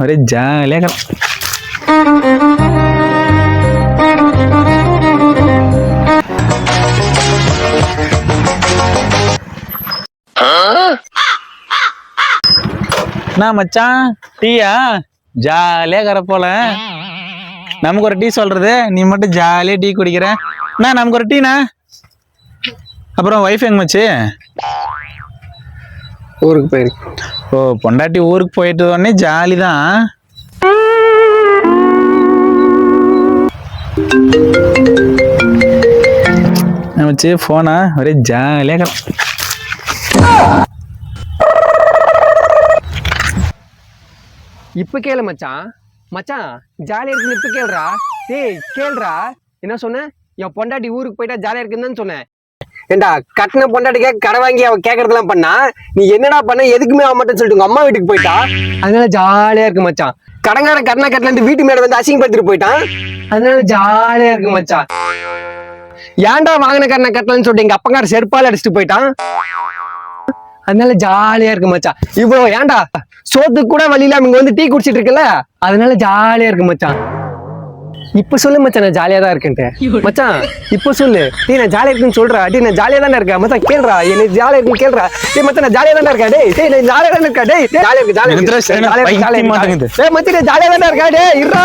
ஒரே ஜாலியாக நான் மச்சான் டீயா ஜாலியா கர போல. நமக்கு ஒரு டீ சொல்றது, நீ மட்டும் ஜாலியா டீ குடிக்கிற. நமக்கு ஒரு டீனா. அப்புறம் வைஃப் எங்க மச்சு? ஊருக்கு போயிருக்கு. ஓ, பொண்டாட்டி ஊருக்கு போயிட்டு உடனே ஜாலி தான். மச்சு போனா ஒரே ஜாலியா கர. இப்ப கேளு மச்சான். மச்சான் ஜாலியா இருக்குன்னு இப்ப கேளுடா. டேய் கேளுடா, என்ன சொன்ன? என் பொண்டாட்டி ஊருக்கு போயிட்டா ஜாலியா இருக்குன்னு சொன்னேன். ஏண்டா கட்டின பொண்டாட்டிக்கா கடை வாங்கி அவ கேக்குறதெல்லாம் பண்ணா, நீ என்னடா பண்ண? எதுக்குமே அவ மட்டும் சொல்லிட்டு உங்க அம்மா வீட்டுக்கு போயிட்டா, அதனால ஜாலியா இருக்கு மச்சான். கடங்கார கட்டின கட்டலன்ட்டு வீட்டு மேல வந்து அசிங்கப்படுத்திட்டு போயிட்டான், அதனால ஜாலியா இருக்கு மச்சான். ஏன்டா வாங்கின கட்டின கட்டலன்னு சொல்லிட்டு எங்க அப்பங்கார செருப்பால அடிச்சுட்டு போயிட்டான், அதனால ஜாலியா இருக்கு மச்சான். இப்போ ஏன்டா சோத்துக்கு கூட வழி இல்லாம இங்க வந்து டீ குடிச்சிட்டு இருக்கல, அதனால ஜாலியா இருக்கு மச்சான். இப்ப சொல்லு மச்சான், நான் ஜாலியா தான் இருக்கேன்ட்டு. மச்சான் இப்ப சொல்லு, டீ நான் ஜாலியா இருக்குன்னு சொல்றா. டீ நான் ஜாலியா தானே இருக்கேன் மச்சான், கேள்றா. என்ன ஜாலியா இருக்குன்னு கேள்றா. டேய் மச்சான் நான் ஜாலியா தானே இருக்கேன். டேய் நான் ஜாலியா தானே இருக்கேன். டேய் ஜாலியா இருக்கு, ஜாலியா இருக்கு, ஜாலியா இருக்கு. டேய் மச்சான் ஜாலியா தானே இருக்கேன். டேய் இருடா.